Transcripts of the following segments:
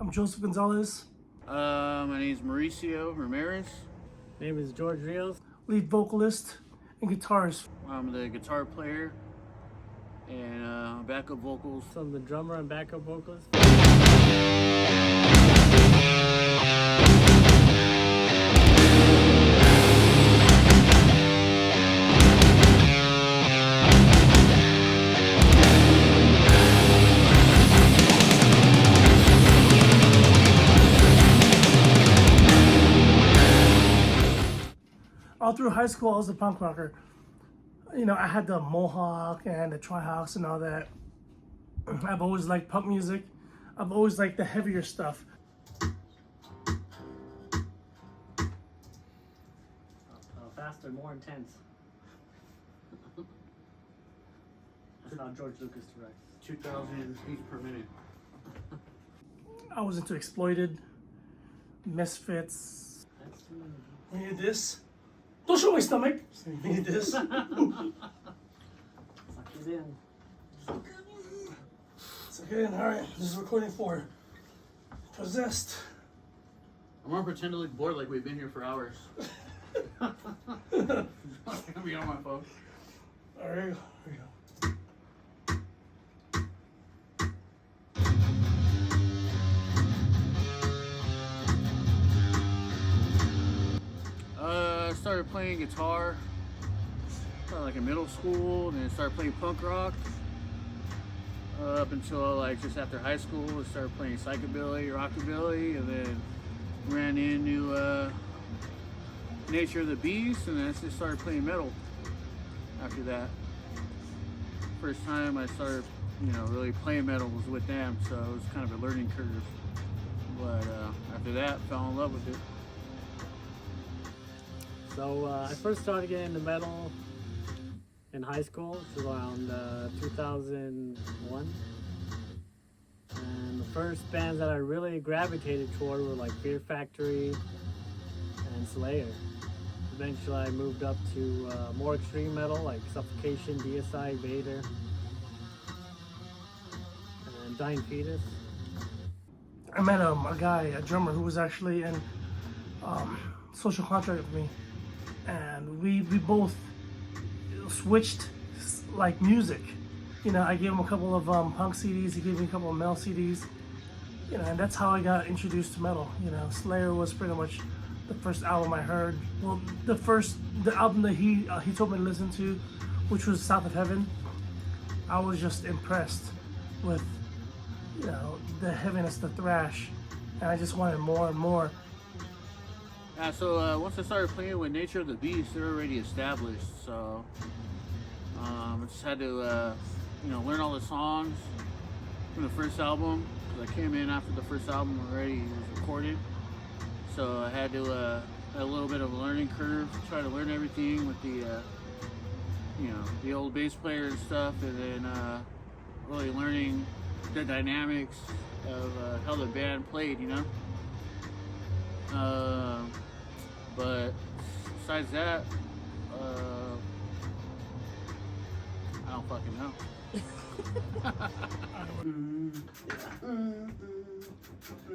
I'm Joseph Gonzalez, My name is Mauricio Ramirez. My name is George Rios. lead vocalist and guitarist. I'm the guitar player and backup vocals. So I'm the drummer and backup vocalist. All through high school, I was a punk rocker. You know, I had the mohawk and the trihawks and all that. I've always liked punk music. I've always liked the heavier stuff. Faster, more intense. That's how George Lucas directs. 2,000 beats per minute. I was into Exploited, Misfits. We need this. Don't show my stomach. We need this. Suck it in. It's okay. All right. This is recording for Possessed. I'm gonna pretend to look bored like we've been here for hours. I'm gonna be on my phone. All right. Here we go. I started playing guitar probably like in middle school, and then started playing punk rock up until like just after high school. I started playing psychobilly, rockabilly, and then ran into Nature of the Beast, and then I just started playing metal after that. First time I started, really playing metal was with them, so it was kind of a learning curve. But after that, fell in love with it. So I first started getting into metal in high school, which was around 2001. And the first bands that I really gravitated toward were like Fear Factory and Slayer. Eventually I moved up to more extreme metal like Suffocation, DSI, Vader, and Dying Fetus. I met a guy, a drummer, who was actually in Social Contract with me, and we both switched like music. I gave him a couple of punk CDs, he gave me a couple of metal CDs, and that's how I got introduced to metal. Slayer was pretty much the first album I heard. Well, the album that he told me to listen to, which was South of Heaven. I was just impressed with the heaviness, the thrash, and I just wanted more and more. Yeah, so once I started playing with Nature of the Beast, they're already established, so I just had to learn all the songs from the first album, because I came in after the first album already was recorded, so I had to had a little bit of a learning curve, try to learn everything with the old bass player and stuff, and then really learning the dynamics of how the band played, but besides that, I don't fucking know.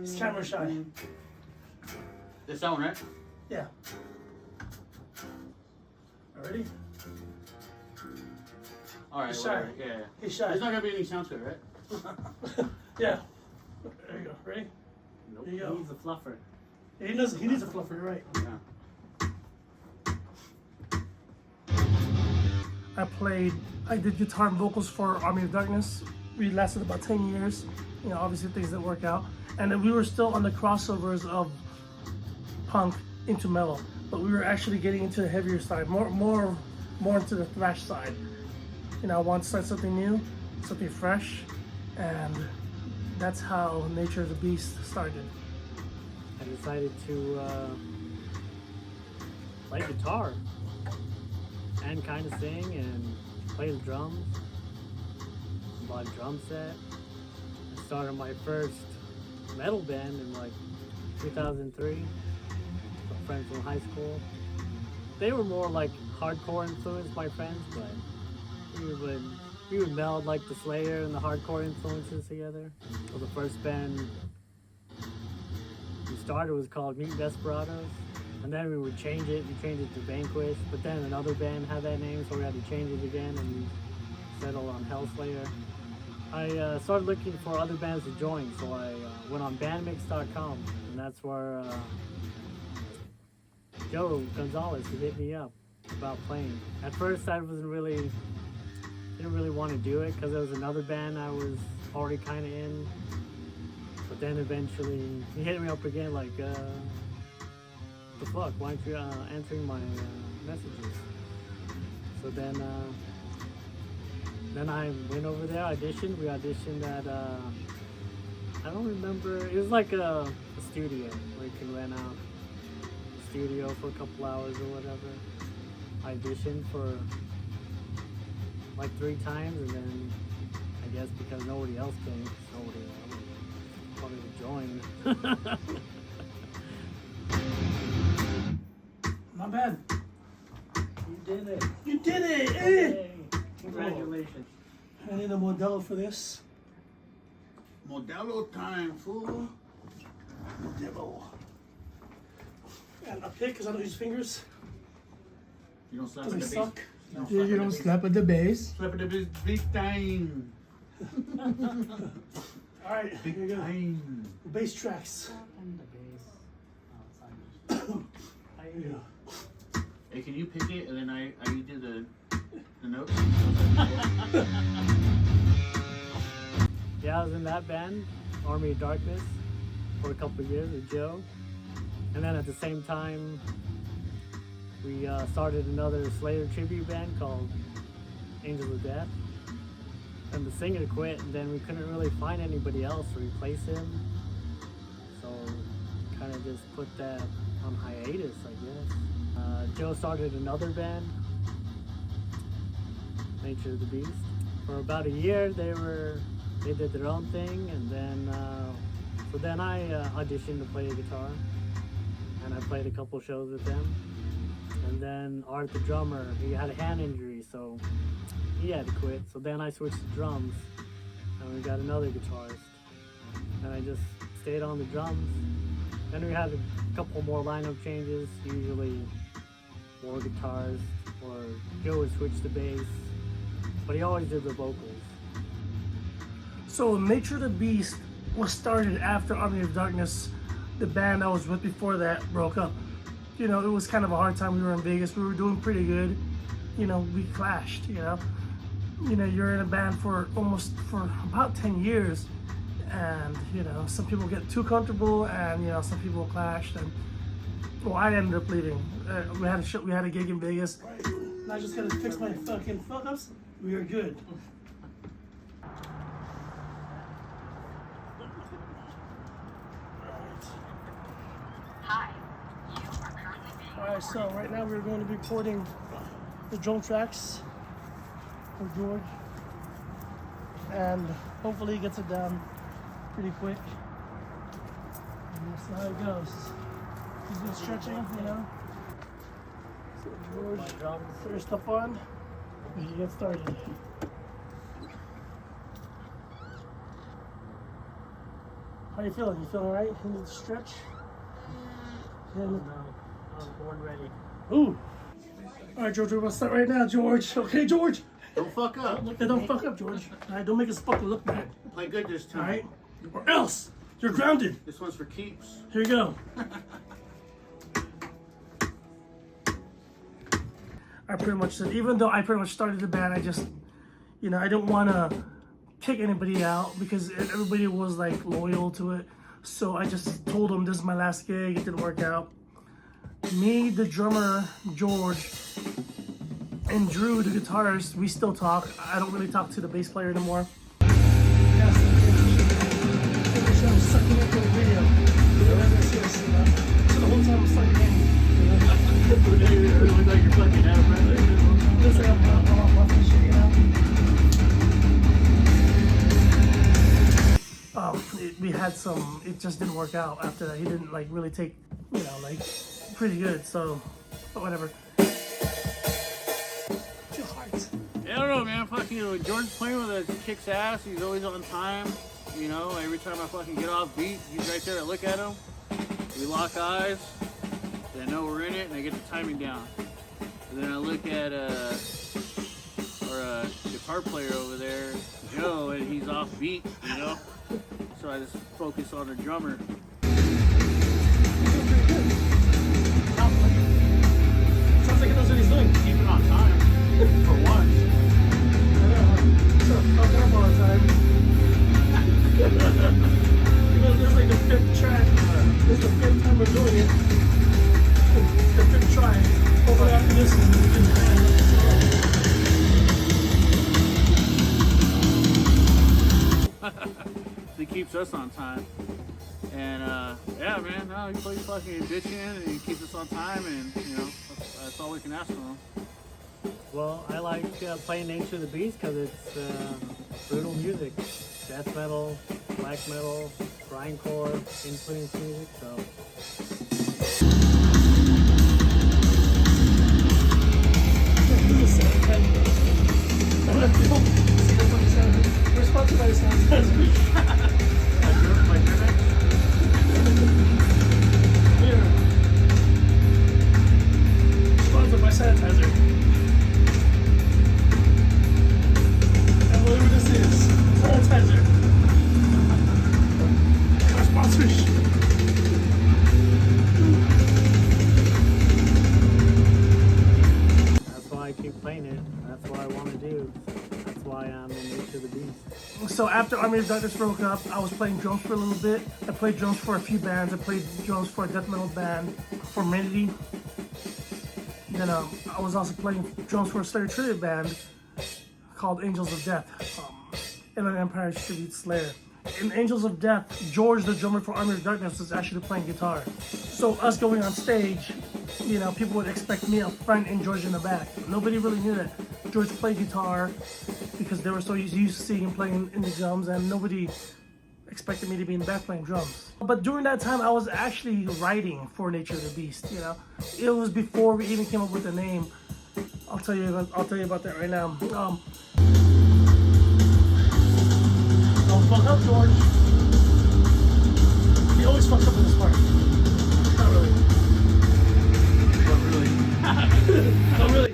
It's camera shy. This that one, right? Yeah. Ready? All right. He's shy. Whatever. Yeah. He's shy. There's not gonna be any sound to it, right? Yeah. There you go. Ready? Nope. There you He go. needs a fluffer. He needs a fluffer, you're right. Yeah. I did guitar and vocals for Army of Darkness. We lasted about 10 years. Obviously things didn't work out. And then we were still on the crossovers of punk into metal, but we were actually getting into the heavier side, more into the thrash side. I wanted to start something new, something fresh, and that's how Nature of the Beast started. I decided to play guitar and kind of sing and play the drums. Bought a drum set. I started my first metal band in like 2003. My friends from high school. They were more like hardcore influenced, my friends, but we would meld like the Slayer and the hardcore influences together. So the first band started was called Meat Desperados, and then we would change it. We changed it to Vanquish, but then another band had that name, so we had to change it again, and we settled on Hellslayer. I started looking for other bands to join, so I went on bandmix.com, and that's where Joe Gonzalez hit me up about playing. At first, I didn't really want to do it because there was another band I was already kind of in. But then eventually, he hit me up again like, the fuck, why aren't you answering my messages? So then I went over there, auditioned. We auditioned at, I don't remember, it was like a studio where you can rent out a studio for a couple hours or whatever. I auditioned for like 3 times, and then I guess because nobody else came, nobody wanted to join. Not bad. You did it. You did it! Eh? Yay. Congratulations. I need a Modelo for this. Modelo time, fool. Modelo. And a pick because I don't use fingers. You don't slap Does at it the suck? bass. You don't slap at the bass. Slap at the big time. Alright, here Big you go. time. Bass tracks. And the bass. Oh, There you go. Hey, can you pick it and then I do the notes? Yeah, I was in that band, Army of Darkness, for a couple of years with Joe. And then at the same time, we started another Slayer tribute band called Angels of Death. And the singer quit, and then we couldn't really find anybody else to replace him. So kind of just put that on hiatus, I guess. Joe started another band, Nature of the Beast. For about a year, they did their own thing, and then I auditioned to play the guitar, and I played a couple shows with them. And then Art, the drummer, he had a hand injury, so he had to quit. So then I switched to drums, and we got another guitarist, and I just stayed on the drums. Then we had a couple more lineup changes, usually more guitars, or Joe would switch to bass, but he always did the vocals. So Nature of the Beast was started after Army of Darkness. The band I was with before that broke up. You know, it was kind of a hard time. We were in Vegas. We were doing pretty good. You know, we clashed, you know. You know, you're in a band for about 10 years. And, you know, some people get too comfortable and, you know, some people clashed. And, well, I ended up leaving. We had a gig in Vegas. And I just got to fix my fucking fuck-ups. We are good. Alright, so right now we're going to be recording the drum tracks for George, and hopefully he gets it down pretty quick. And that's how it goes. He's been stretching, you know. So George, put your stuff on, we can get started. How you feeling? You feeling alright? You need to stretch? And I was born ready. ooh. Alright, George, we're gonna start right now, George. Okay, George? Don't fuck up. Don't fuck up, George. Alright, don't make us fucking look bad. Play good this time. Alright? Or else you're grounded. This one's for keeps. Here you go. I pretty much said, even though I pretty much started the band, I just, you know, I didn't want to kick anybody out because everybody was like loyal to it. So I just told them this is my last gig. It didn't work out. Me, the drummer, George, and Drew, the guitarist, we still talk. I don't really talk to the bass player anymore. Sucking into the video. So the whole time I'm sucking in. It looks like you're fucking out of breath. Looks like I'm watching shit, you know? We had some, it just didn't work out after that. He didn't like really take, you know, like pretty good, so, but whatever. Too hard. Yeah, I don't know, man. Fucking, you know, George's playing with a kicks ass. He's always on time. You know, every time I fucking get off beat, he's right there to look at him. We lock eyes. They know we're in it, and I get the timing down. And then I look at our guitar player over there, Joe, and he's off beat, you know. So I just focus on the drummer. Sounds like he knows what he's doing. Keep it on time for once. I know. So fuck up all the time. You know, there's like the fifth track. This is the fifth time we're doing it. The fifth try. Hopefully after this is He keeps us on time. And yeah, man, no, he plays fucking bitching and he keeps us on time, and you know, that's all we can ask for him. Well, I like playing Nature of the Beast because it's brutal music. Death metal, black metal, grindcore, influence music, so. We're sponsored by the sanitizer. Yeah. Sponsored by sanitizer. And whatever this is, sanitizer. Our sponsorship. That's why I keep playing it. That's what I want to do. That's why I'm in Nature of the Beast. So after Army of Darkness broke up, I was playing drums for a little bit. I played drums for a few bands. I played drums for a death metal band, Formanity. Then I was also playing drums for a Slayer tribute band called Angels of Death. Inland Empire tribute Slayer. In Angels of Death, George, the drummer for Army of Darkness, was actually playing guitar. So us going on stage, you know, people would expect me up front and George in the back. Nobody really knew that George played guitar because they were so used to seeing him playing in the drums, and nobody expected me to be in the back playing drums. But during that time, I was actually writing for Nature of the Beast. You know, it was before we even came up with the name. I'll tell you about that right now. Don't fuck up, George. He always fucks up in this part. Not really. Not really.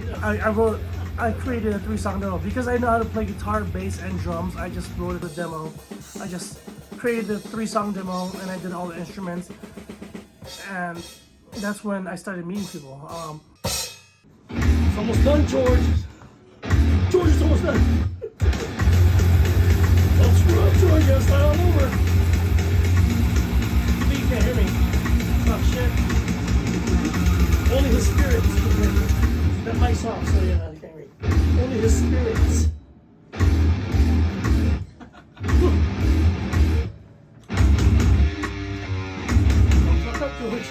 I created a 3-song demo because I know how to play guitar, bass, and drums. I just wrote a demo. I just created the 3-song demo and I did all the instruments. And that's when I started meeting people. It's almost done, George. George, it's almost done. Don't screw up, George. You gotta start all over. You can't hear me. Oh, shit. Only the spirits can hear me. That mic's off, so yeah, you can't hear me. Only the spirits. Don't fuck up, George.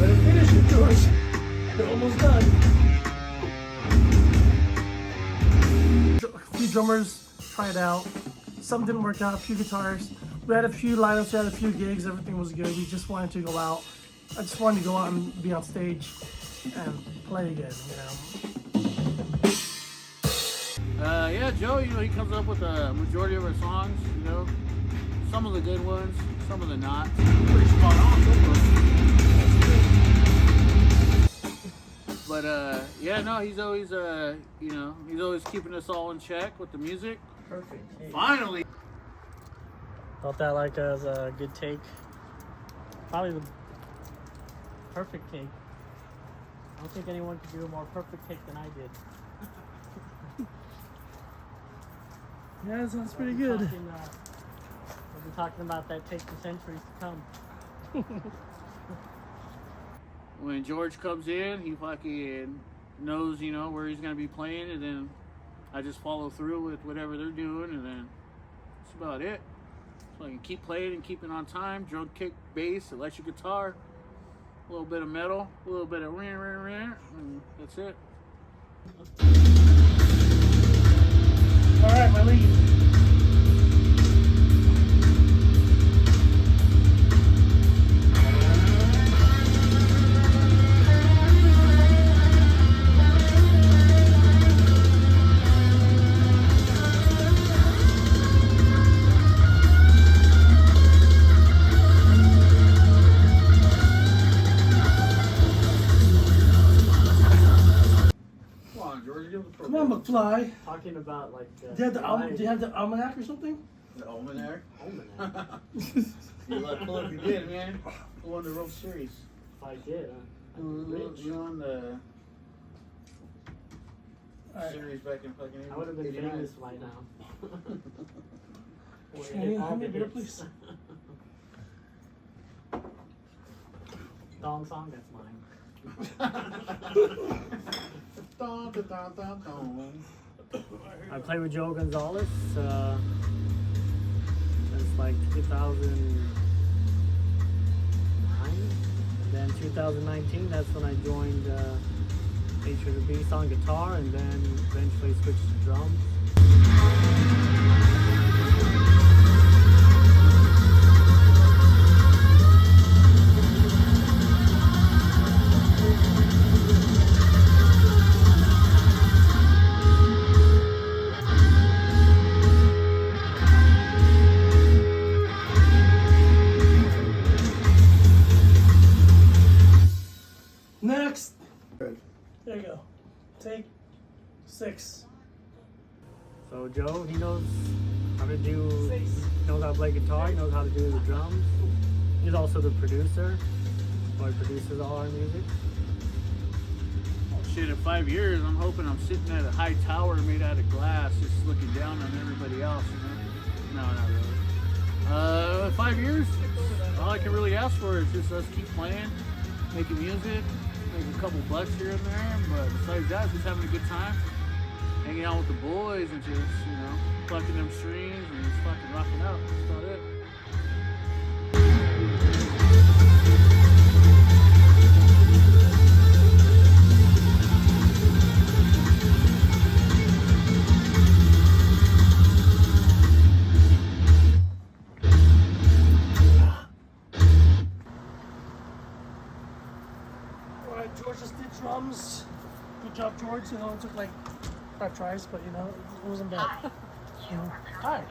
Better finish it, George. They're almost done. A few drummers tried out. Some didn't work out. A few guitarists. We had a few lineups. We had a few gigs. Everything was good. We just wanted to go out. I just wanted to go out and be on stage and play again, you know. Yeah, Joe, you know, he comes up with a majority of our songs, you know. Some of the good ones, some of the not. Pretty spot on, but yeah, no, he's always you know, he's always keeping us all in check with the music. Perfect. Hey. Finally. Felt that like as a good take. Probably the perfect take. I don't think anyone could do a more perfect take than I did. Yeah, that sounds pretty good. We've been talking about that take for centuries to come. When George comes in, he fucking knows, you know, where he's gonna be playing, and then I just follow through with whatever they're doing, and then that's about it. So I can keep playing and keeping on time. Drum, kick, bass, electric guitar, a little bit of metal, a little bit of ring, and that's it. All right, my lead. Fly. Talking about like. Do you have the almanac or something? The almanac. Almanac. You're like, cool if you did, man. Who won the World Series? If I did, You won the Alright. series back in fucking I would have been 89. famous by now. Can you hand me a beer, please? Dong song, that's mine. Dun, dun, dun, dun, dun. I played with Joe Gonzalez since like 2009. And then 2019, that's when I joined Nature of the Beast on guitar and then eventually switched to drums. Next. There you go. Take 6. So Joe, he knows how to play guitar, he knows how to do the drums. He's also the producer, so he produces all our music. Oh, shit, in 5 years, I'm hoping I'm sitting at a high tower made out of glass, just looking down on everybody else, you know? No, not really. 5 years, all I can really ask for is just us keep playing, making music, make a couple bucks here and there, but besides that, just having a good time, hanging out with the boys and just, you know, plucking them strings and just fucking rocking out. That's about it. Alright, George just did drums. Good job, George. You know, it took like 5 tries, but you know, it wasn't bad. You know, hi.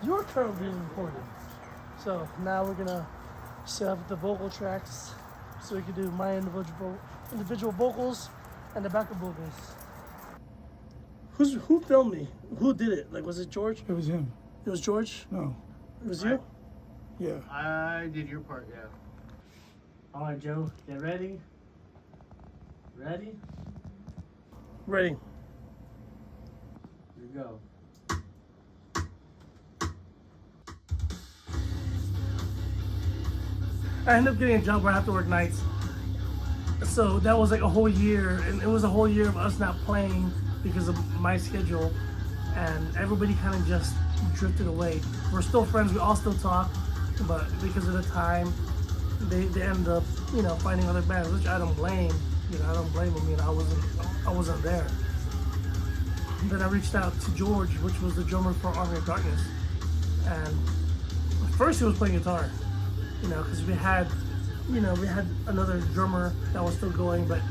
You're currently being recorded. So now we're gonna set up the vocal tracks so we can do my individual vocals and the backup vocals. Who filmed me? Who did it? Like, was it George? It was him. It was George? No. It was you? Yeah. I did your part, yeah. All right, Joe, get ready. Ready? Ready. Here we go. I ended up getting a job where I have to work nights. So that was like a whole year, and it was a whole year of us not playing because of my schedule, and everybody kind of just drifted away. We're still friends, we all still talk, but because of the time, they ended up, you know, finding other bands, which I don't blame. You know, I don't blame them. You know, I wasn't there. Then I reached out to George, which was the drummer for Army of Darkness, and at first he was playing guitar. You know, because we had another drummer that was still going, but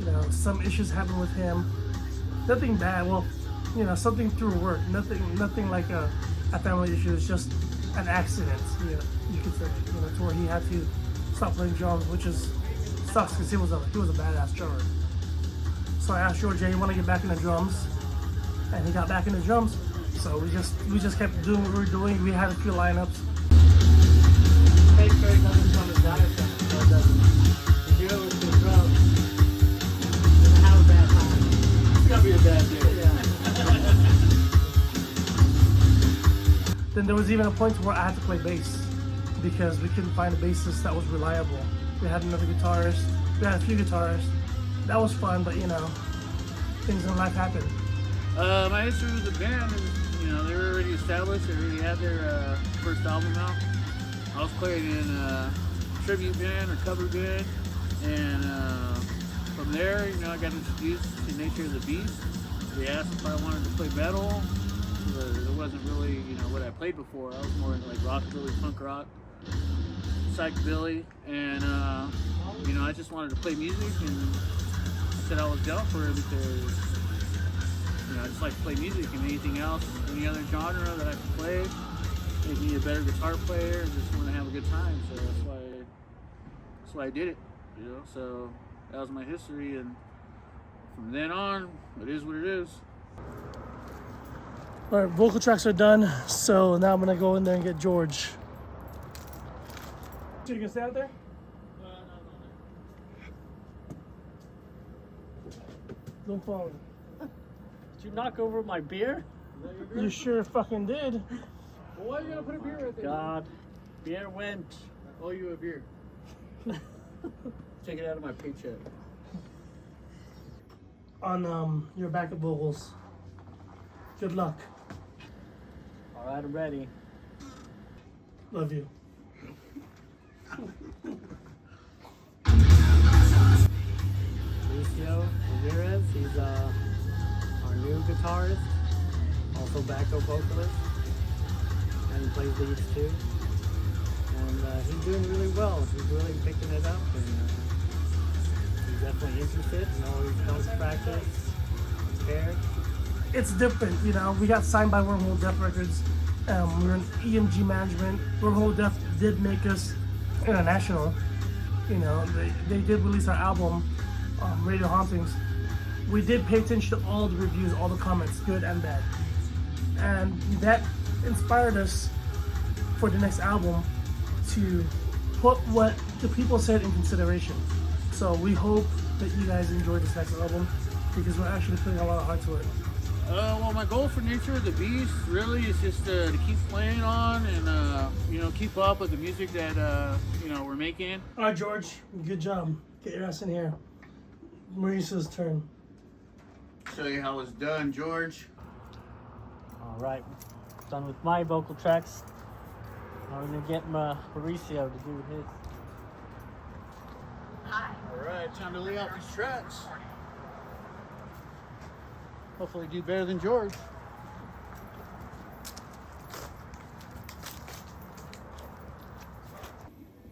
you know, some issues happened with him. Nothing bad. Well, you know, something through work. Nothing like a family issue. It's just an accident. You know, you could say. You know, to where he had to stop playing drums, which sucks because he was a badass drummer. So I asked George, "Hey, you want to get back into drums?" And he got back into drums. So we just kept doing what we were doing. We had a few lineups. Take Craig doesn't come to diaphragm, so it doesn't. If you ever to the drums, then have a bad time. It's gotta be a bad day. Yeah. Then there was even a point where I had to play bass because we couldn't find a bassist that was reliable. We had another guitarist, we had a few guitarists. That was fun, but you know, things in life happen. My history with the band is, you know, they were already established. They already had their first album out. I was playing in a tribute band or cover band, and from there, you know, I got introduced to Nature of the Beast. They asked if I wanted to play metal. It wasn't really, you know, what I played before. I was more into like rockabilly, punk rock, psychobilly, and you know, I just wanted to play music and said I was down for it because, you know, I just like to play music, and anything else, any other genre that I could play, make me a better guitar player, and just want to have a good time. So that's why I did it, you know. So that was my history, and from then on, it is what it is. All right, vocal tracks are done, so now I'm gonna go in there and get George. So you can stay out there? Don't fall. Did you knock over my beer? You sure fucking did. Well, why are you gonna put a beer right there? God, beer went. I owe you a beer. Take it out of my paycheck. On your backup vocals. Good luck. All right, I'm ready. Love you. Mauricio Ramirez, he's our new guitarist, also backup vocalist, and he plays leads too. And he's doing really well. He's really picking it up, and he's definitely interested. You know, he's going to practice, prepared. It's different, you know. We got signed by Wormhole Death Records. We're in EMG management. Wormhole Death did make us international. You know, they did release our album, Radio Hauntings. We did pay attention to all the reviews, all the comments, good and bad. And that inspired us for the next album to put what the people said in consideration. So we hope that you guys enjoy this next album because we're actually putting a lot of heart to it. Well, my goal for Nature of the Beast really is just to keep playing on and, you know, keep up with the music that, you know, we're making. All right, George, good job. Get your ass in here. Maurice's turn. Show you how it's done, George. All right, done with my vocal tracks. Now we're gonna get Mauricio to do his. All right, time to lay out these tracks. Hopefully do better than George.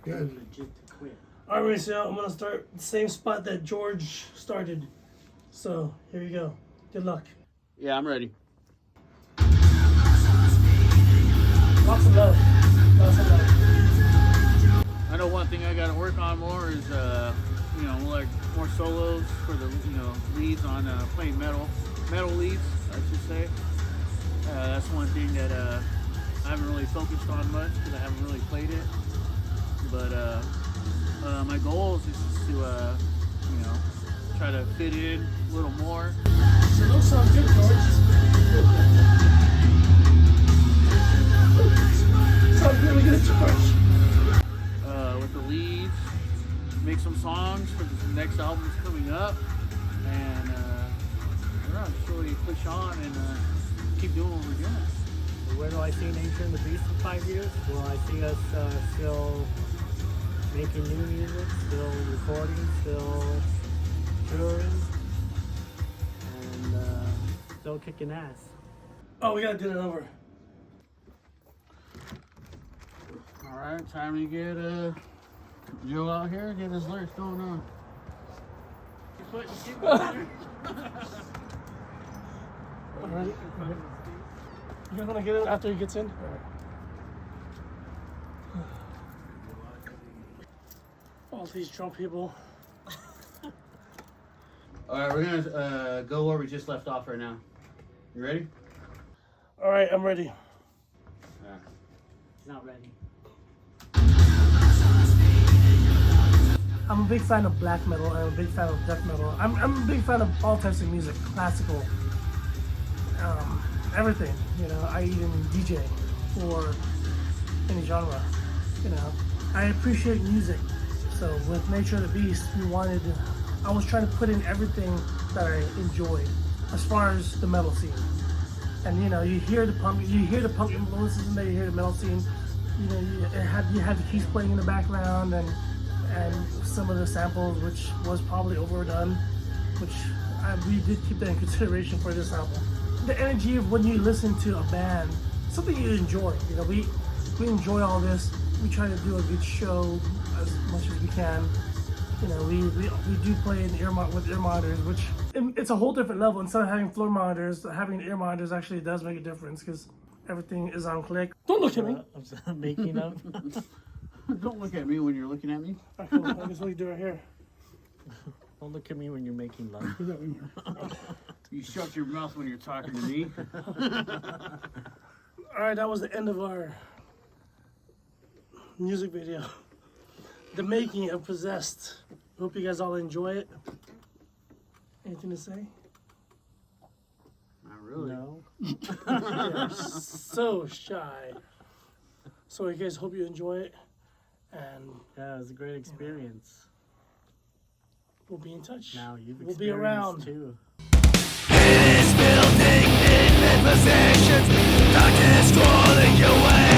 Good. Legit to quit. All right, Mauricio, I'm gonna start the same spot that George started. So here you go. Good luck. Yeah, I'm ready. Lots of love. Lots of love. I know one thing I got to work on more is, you know, like more solos for the, you know, leads on playing metal leads, I should say. That's one thing that I haven't really focused on much because I haven't really played it. But my goal is just to, you know, try to fit in a little more. So those sound good, George. Sounds really good, George. With the leads, make some songs for the next album's coming up, and just really push on and keep doing what we're doing. Where do I see Nature and the Beast in 5 years? Well, I see us still making new music, still recording, still touring, and still kicking ass. Oh, we gotta do it over. All right, time to get Joe out here, get his lyrics going on. Keep going. All right. You guys wanna get it after he gets in? All these drunk people. All right, we're gonna go where we just left off right now. You ready? All right, I'm ready. Yeah. Not ready. I'm a big fan of black metal. I'm a big fan of death metal. I'm a big fan of all types of music, classical, everything. You know, I even DJ for any genre. You know, I appreciate music. So with Nature of the Beast, I was trying to put in everything that I enjoyed as far as the metal scene. And you know, you hear the punk influences in there, you hear the metal scene. You know, you had the keys playing in the background and some of the samples, which was probably overdone, which we did keep that in consideration for this album. The energy of when you listen to a band, something you enjoy. You know, we enjoy all this. We try to do a good show as much as we can. You know, we do play with ear monitors, which it's a whole different level. Instead of having floor monitors, having ear monitors actually does make a difference because everything is on click. Don't look at me. I'm making up. Don't look at me when you're looking at me. I guess what you do right here. Don't look at me when you're making love. You shut your mouth when you're talking to me. All right, that was the end of our music video. The making of Possessed. Hope you guys all enjoy it. Anything to say? Not really. No. You're so shy. So you guys hope you enjoy it, and Yeah, it was a great experience. we'll be in touch. Now you've We'll be experienced around. too. It is building in possessions. Darkness crawling your way.